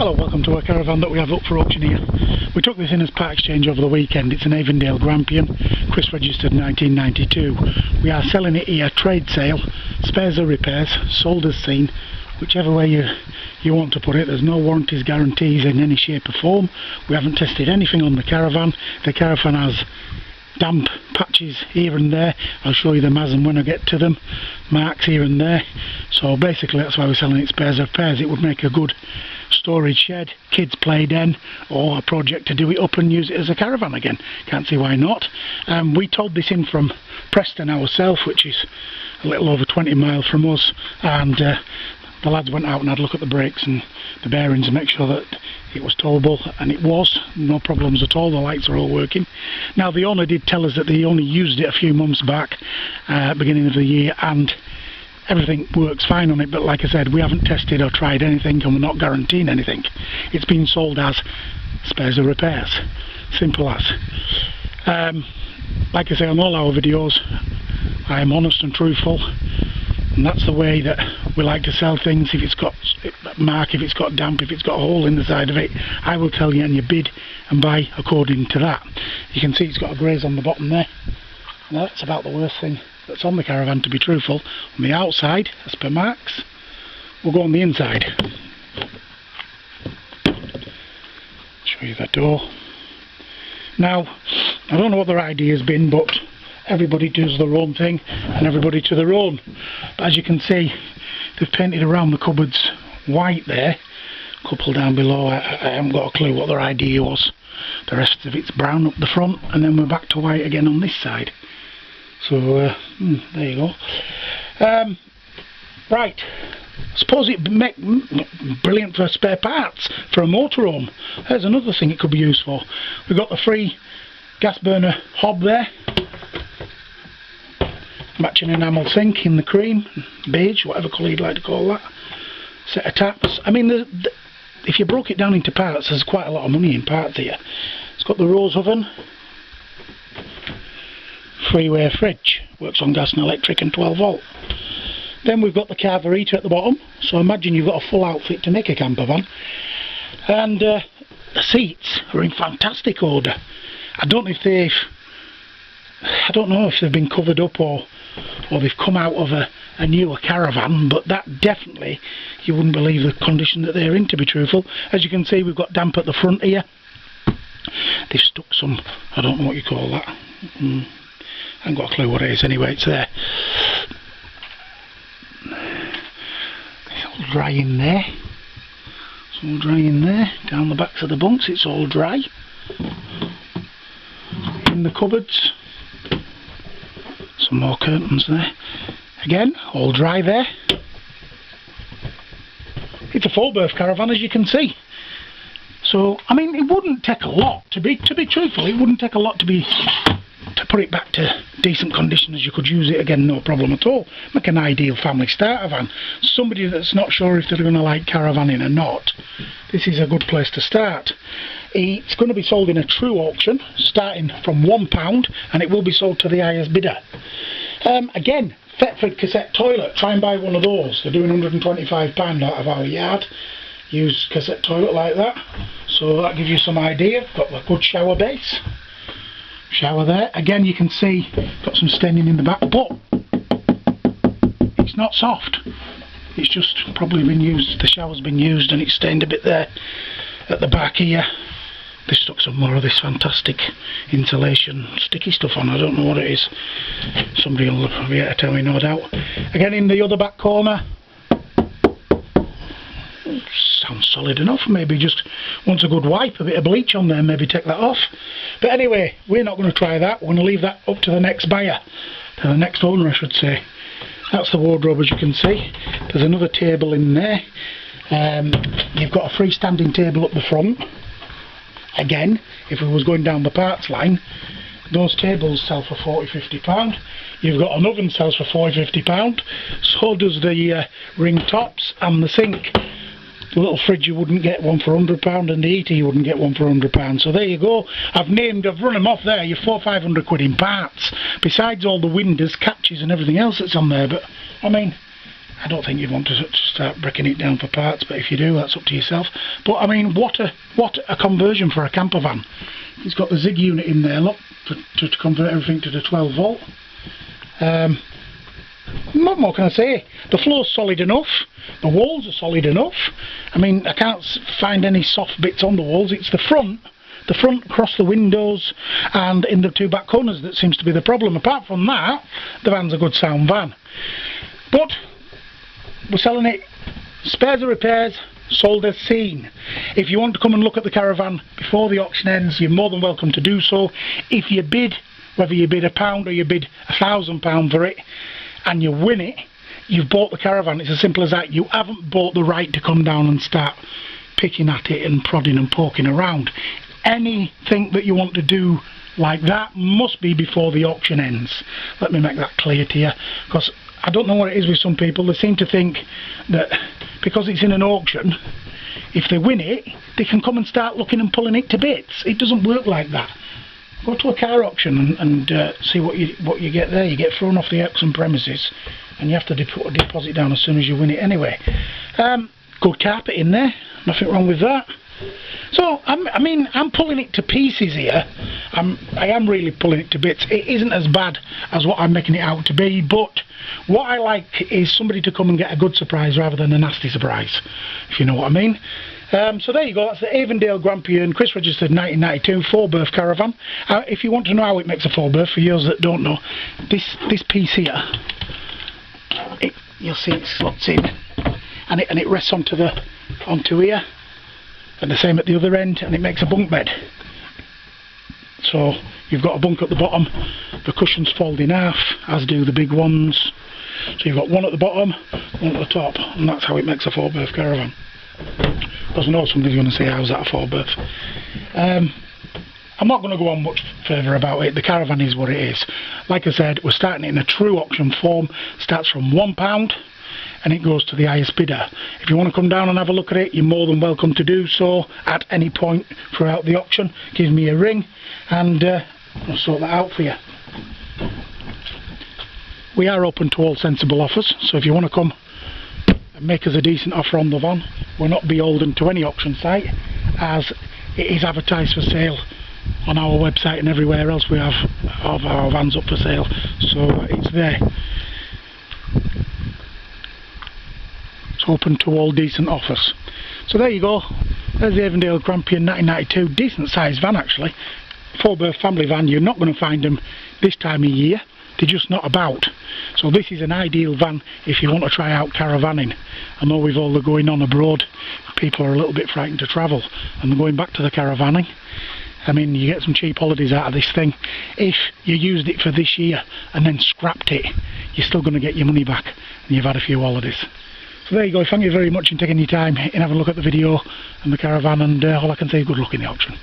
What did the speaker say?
Hello, welcome to a caravan that we have up for auction here. We took this in as part exchange over the weekend. It's an Avondale Grampian, Chris registered 1992. We are selling it here, trade sale, spares or repairs, sold as seen, whichever way you want to put it. There's no warranties, guarantees in any shape or form. We haven't tested anything on the caravan. The caravan has damp patches here and there. I'll show you them as and when I get to them. Marks here and there. So basically that's why we're selling it spares or repairs. It would make a good storage shed, kids play den, or a project to do it up and use it as a caravan again. Can't see why not. We towed this in from Preston ourselves, which is a little over 20 miles from us, and the lads went out and had a look at the brakes and the bearings and make sure that it was towable, and it was, no problems at all. The lights are all working. Now the owner did tell us that they only used it a few months back, beginning of the year, and everything works fine on it, but like I said, we haven't tested or tried anything and we're not guaranteeing anything. It's been sold as spares or repairs, simple as. Like I say, on all our videos I am honest and truthful, and that's the way that we like to sell things. If it's got mark, if it's got damp, if it's got a hole in the side of it, I will tell you and you bid and buy according to that. You can see it's got a graze on the bottom there. Now that's about the worst thing that's on the caravan, to be truthful. On the outside, as per marks, we'll go on the inside. Show you the door. Now, I don't know what their idea has been, but everybody does their own thing and everybody to their own. But as you can see, they've painted around the cupboards white there. A couple down below, I haven't got a clue what their idea was. The rest of it's brown up the front, and then we're back to white again on this side. So there you go. Right, I suppose it'd make brilliant for spare parts for a motorhome. There's another thing it could be used for. We've got the free gas burner hob there, matching enamel sink in the cream, beige, whatever colour you'd like to call that. Set of taps. I mean, if you broke it down into parts, there's quite a lot of money in parts here. It's got the rose oven, freeway fridge, works on gas and electric and 12 volt. Then we've got the carburetor at the bottom, so imagine you've got a full outfit to make a camper van. And the seats are in fantastic order. I don't know if they've been covered up or they've come out of a newer caravan, but that definitely, you wouldn't believe the condition that they're in, to be truthful. As you can see, we've got damp at the front here. They've stuck some, I don't know what you call that. I haven't got a clue what it is anyway, it's there. It's all dry in there. It's all dry in there. Down the backs of the bunks, it's all dry. In the cupboards, some more curtains there. Again, all dry there. It's a full berth caravan, as you can see. So, I mean, it wouldn't take a lot, to be truthful, it wouldn't take a lot to put it back to decent condition, as you could use it again, no problem at all. Make an ideal family starter van. Somebody that's not sure if they're going to like caravanning or not, this is a good place to start. It's going to be sold in a true auction, starting from £1, and it will be sold to the highest bidder. Again, Thetford cassette toilet, try and buy one of those. They're doing £125 out of our yard. Used cassette toilet like that. So that gives you some idea. Got a good shower base. Shower there. Again, you can see got some staining in the back, but it's not soft. It's just probably been used, the shower's been used and it's stained a bit there at the back here. They stuck some more of this fantastic insulation sticky stuff on. I don't know what it is. Somebody will be able to tell me, no doubt. Again, in the other back corner, sounds solid enough. Maybe just wants a good wipe, a bit of bleach on there, maybe take that off. But anyway, we're not going to try that. We're going to leave that up to the next buyer, to the next owner I should say. That's the wardrobe, as you can see. There's another table in there. You've got a freestanding table up the front. Again, if we was going down the parts line, those tables sell for £40–50. You've got an oven sells for £40–50. So does the ring tops and the sink. The little fridge, you wouldn't get one for £100, and the heater you wouldn't get one for £100. So there you go. I've run them off there. You're £400–500 in parts. Besides all the windows, catches and everything else that's on there. But I mean, I don't think you'd want to start breaking it down for parts, but if you do, that's up to yourself. But I mean, what a conversion for a camper van. It's got the Zig unit in there, look, to convert everything to the 12 volt. What more can I say? The floor's solid enough, the walls are solid enough. I mean, I can't find any soft bits on the walls. It's the front across the windows and in the two back corners that seems to be the problem. Apart from that, the van's a good sound van. But we're selling it spares or repairs, sold as seen. If you want to come and look at the caravan before the auction ends, you're more than welcome to do so. If you bid, whether you bid £1 or you bid £1,000 for it, and you win it, you've bought the caravan. It's as simple as that. You haven't bought the right to come down and start picking at it and prodding and poking around. Anything that you want to do like that must be before the auction ends. Let me make that clear to you, because I don't know what it is with some people. They seem to think that because it's in an auction, if they win it, they can come and start looking and pulling it to bits. It doesn't work like that. Go to a car auction and see what you get there. You get thrown off the auction premises, and you have to put a deposit down as soon as you win it anyway. Good carpet in there, nothing wrong with that. So I mean, I'm pulling it to pieces here. I am really pulling it to bits. It isn't as bad as what I'm making it out to be, but what I like is somebody to come and get a good surprise rather than a nasty surprise, if you know what I mean. So there you go, that's the Avondale Grampian, Chris registered 1992 4-berth caravan. If you want to know how it makes a 4-berth, for yours that don't know, this piece here, you'll see it slots in, and it rests onto here, and the same at the other end, and it makes a bunk bed. So you've got a bunk at the bottom, the cushions fold in half, as do the big ones. So you've got one at the bottom, one at the top, and that's how it makes a 4-berth caravan. Because I know somebody's going to say, how's that a 4-berth? I'm not going to go on much further about it. The caravan is what it is. Like I said, we're starting it in a true auction form. Starts from £1 and it goes to the highest bidder. If you want to come down and have a look at it, you're more than welcome to do so at any point throughout the auction. Give me a ring and I'll sort that out for you. We are open to all sensible offers, so if you want to come and make us a decent offer on the van, we're not beholden to any auction site, as it is advertised for sale on our website and everywhere else. We have our vans up for sale, so it's there. It's open to all decent offers. So there you go, there's the Avondale Grampian 1992, decent sized van actually, 4-berth family van. You're not going to find them this time of year, they're just not about. So this is an ideal van if you want to try out caravanning. I know with all the going on abroad, people are a little bit frightened to travel and they're going back to the caravanning. I mean, you get some cheap holidays out of this thing. If you used it for this year and then scrapped it, you're still going to get your money back and you've had a few holidays. So there you go, thank you very much for taking your time and having a look at the video and the caravan, and all I can say is good luck in the auction.